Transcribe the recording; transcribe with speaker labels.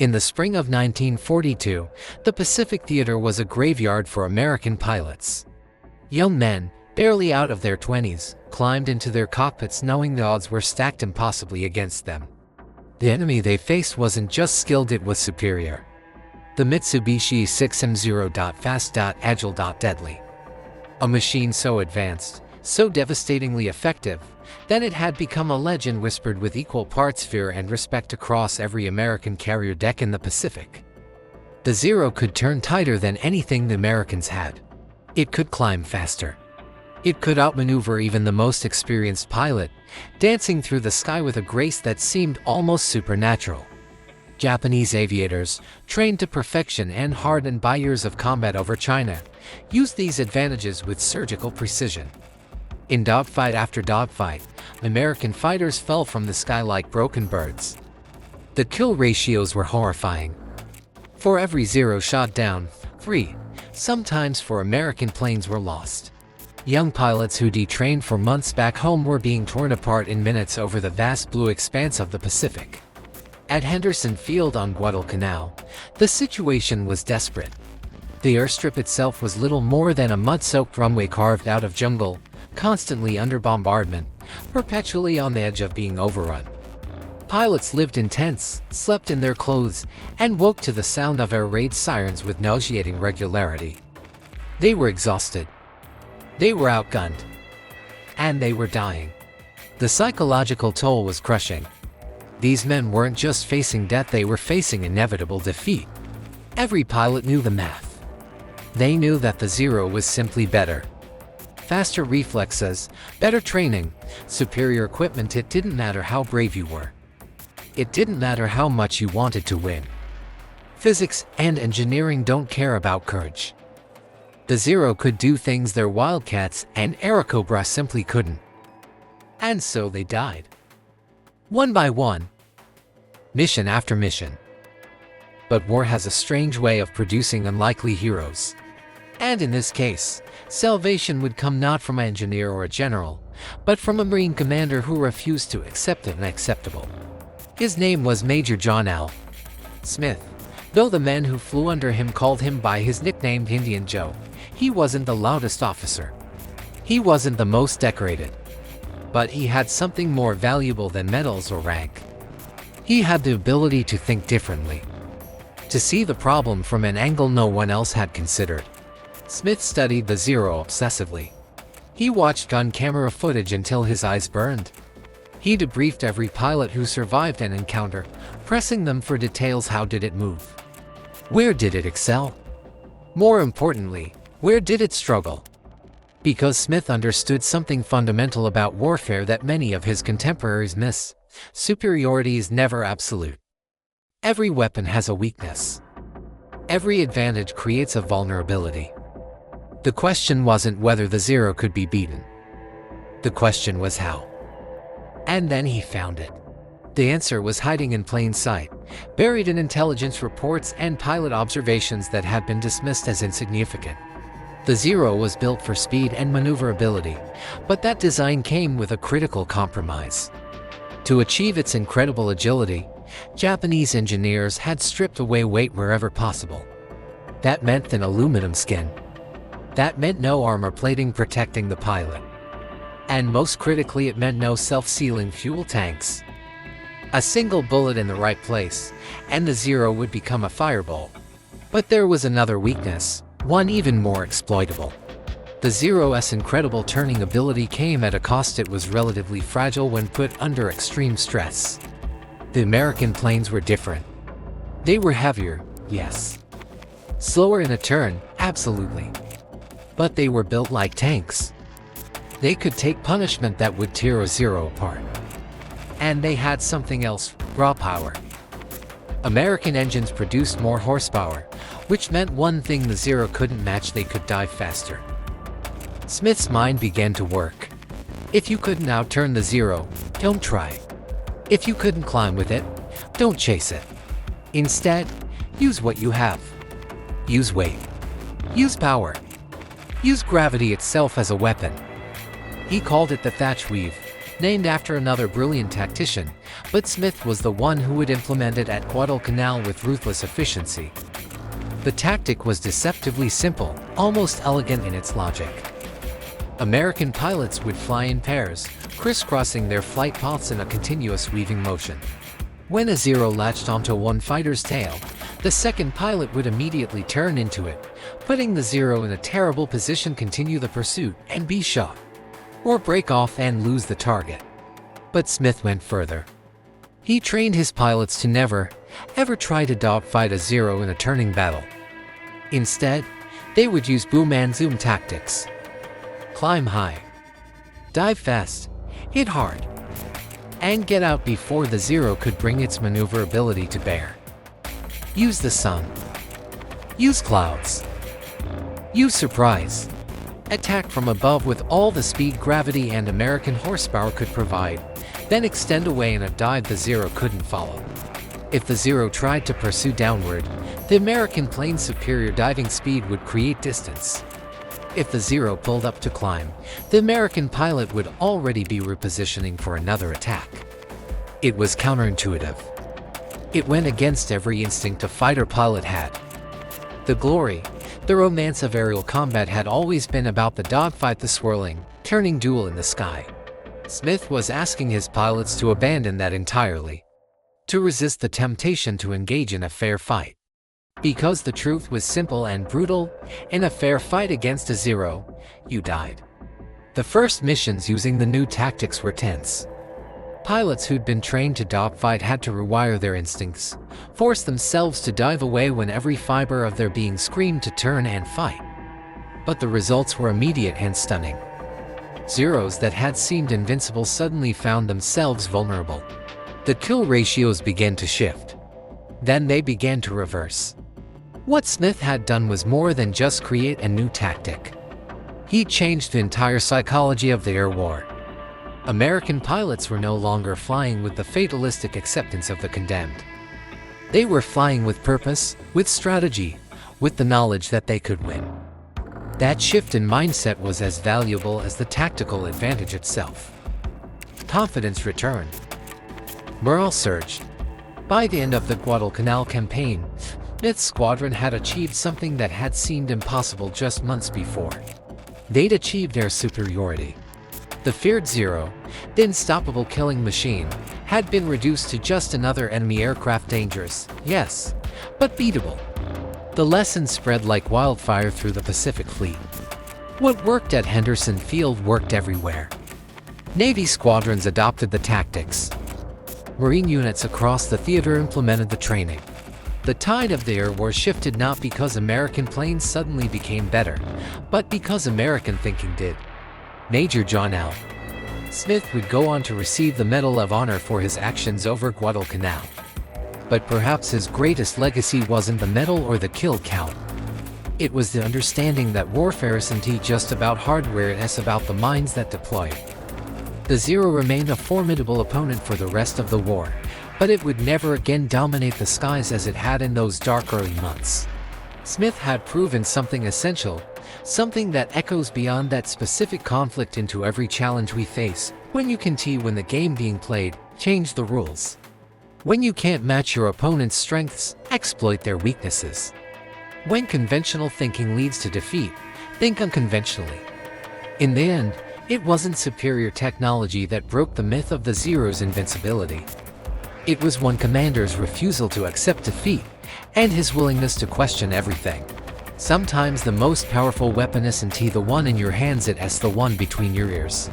Speaker 1: In the spring of 1942, the Pacific Theater was a graveyard for American pilots. Young men, barely out of their 20s, climbed into their cockpits knowing the odds were stacked impossibly against them. The enemy they faced wasn't just skilled, it was superior. The Mitsubishi Zero. Fast, agile, deadly. A machine so advanced, so devastatingly effective, that it had become a legend whispered with equal parts fear and respect across every American carrier deck in the Pacific. The Zero could turn tighter than anything the Americans had. It could climb faster. It could outmaneuver even the most experienced pilot, dancing through the sky with a grace that seemed almost supernatural. Japanese aviators, trained to perfection and hardened by years of combat over China, used these advantages with surgical precision. In dogfight after dogfight, American fighters fell from the sky like broken birds. The kill ratios were horrifying. For every Zero shot down, 3, sometimes 4 American planes were lost. Young pilots who detrained for months back home were being torn apart in minutes over the vast blue expanse of the Pacific. At Henderson Field on Guadalcanal, the situation was desperate. The airstrip itself was little more than a mud-soaked runway carved out of jungle, constantly under bombardment, perpetually on the edge of being overrun. Pilots lived in tents, slept in their clothes, and woke to the sound of air raid sirens with nauseating regularity. They were exhausted. They were outgunned. And they were dying. The psychological toll was crushing. These men weren't just facing death, they were facing inevitable defeat. Every pilot knew the math. They knew that the Zero was simply better. Faster reflexes, better training, superior equipment. It didn't matter how brave you were. It didn't matter how much you wanted to win. Physics and engineering don't care about courage. The Zero could do things their Wildcats and Airacobra simply couldn't. And so they died. One by one. Mission after mission. But war has a strange way of producing unlikely heroes. And in this case, salvation would come not from an engineer or a general, but from a Marine commander who refused to accept the unacceptable. His name was Major John L. Smith. Though the men who flew under him called him by his nickname Indian Joe, he wasn't the loudest officer. He wasn't the most decorated. But he had something more valuable than medals or rank. He had the ability to think differently. To see the problem from an angle no one else had considered. Smith studied the Zero obsessively. He watched gun camera footage until his eyes burned. He debriefed every pilot who survived an encounter, pressing them for details. How did it move? Where did it excel? More importantly, where did it struggle? Because Smith understood something fundamental about warfare that many of his contemporaries miss: superiority is never absolute. Every weapon has a weakness. Every advantage creates a vulnerability. The question wasn't whether the Zero could be beaten. The question was how. And then he found it. The answer was hiding in plain sight, buried in intelligence reports and pilot observations that had been dismissed as insignificant. The Zero was built for speed and maneuverability, but that design came with a critical compromise. To achieve its incredible agility, Japanese engineers had stripped away weight wherever possible. That meant an aluminum skin. That meant no armor plating protecting the pilot. And most critically, it meant no self-sealing fuel tanks. A single bullet in the right place, and the Zero would become a fireball. But there was another weakness, one even more exploitable. The Zero's incredible turning ability came at a cost. It was relatively fragile when put under extreme stress. The American planes were different. They were heavier, yes. Slower in a turn, absolutely. But they were built like tanks. They could take punishment that would tear a Zero apart. And they had something else: raw power. American engines produced more horsepower, which meant one thing the Zero couldn't match: they could dive faster. Smith's mind began to work. If you couldn't outturn the Zero, don't try. If you couldn't climb with it, don't chase it. Instead, use what you have. Use weight. Use power. Use gravity itself as a weapon. He called it the thatch weave, named after another brilliant tactician, but Smith was the one who would implement it at Guadalcanal with ruthless efficiency. The tactic was deceptively simple, almost elegant in its logic. American pilots would fly in pairs, crisscrossing their flight paths in a continuous weaving motion. When a Zero latched onto one fighter's tail, the second pilot would immediately turn into it, putting the Zero in a terrible position, continue the pursuit and be shot, or break off and lose the target. But Smith went further. He trained his pilots to never, ever try to dogfight a Zero in a turning battle. Instead, they would use boom and zoom tactics. Climb high, dive fast, hit hard, and get out before the Zero could bring its maneuverability to bear. Use the sun. Use clouds. Use surprise. Attack from above with all the speed gravity and American horsepower could provide, then extend away in a dive the Zero couldn't follow. If the Zero tried to pursue downward, the American plane's superior diving speed would create distance. If the Zero pulled up to climb, the American pilot would already be repositioning for another attack. It was counterintuitive. It went against every instinct a fighter pilot had. The glory, the romance of aerial combat had always been about the dogfight, the swirling, turning duel in the sky. Smith was asking his pilots to abandon that entirely, to resist the temptation to engage in a fair fight. Because the truth was simple and brutal: in a fair fight against a Zero, you died. The first missions using the new tactics were tense. Pilots who'd been trained to dogfight had to rewire their instincts, force themselves to dive away when every fiber of their being screamed to turn and fight. But the results were immediate and stunning. Zeros that had seemed invincible suddenly found themselves vulnerable. The kill ratios began to shift. Then they began to reverse. What Smith had done was more than just create a new tactic. He changed the entire psychology of the air war. American pilots were no longer flying with the fatalistic acceptance of the condemned. They were flying with purpose, with strategy, with the knowledge that they could win. That shift in mindset was as valuable as the tactical advantage itself. Confidence returned. Morale surged. By the end of the Guadalcanal campaign, Smith's squadron had achieved something that had seemed impossible just months before. They'd achieved air superiority. The feared Zero, the unstoppable killing machine, had been reduced to just another enemy aircraft, dangerous, yes, but beatable. The lesson spread like wildfire through the Pacific Fleet. What worked at Henderson Field worked everywhere. Navy squadrons adopted the tactics. Marine units across the theater implemented the training. The tide of the air war shifted not because American planes suddenly became better, but because American thinking did. Major John L. Smith would go on to receive the Medal of Honor for his actions over Guadalcanal. But perhaps his greatest legacy wasn't the medal or the kill count. It was the understanding that warfare isn't just about hardware, it's about the minds that deploy it. The Zero remained a formidable opponent for the rest of the war, but it would never again dominate the skies as it had in those dark early months. Smith had proven something essential, something that echoes beyond that specific conflict into every challenge we face. When you can when the game being played, change the rules. When you can't match your opponent's strengths, exploit their weaknesses. When conventional thinking leads to defeat, think unconventionally. In the end, it wasn't superior technology that broke the myth of the Zero's invincibility. It was one commander's refusal to accept defeat, and his willingness to question everything. Sometimes the most powerful weapon isn't the one in your hands, it's the one between your ears.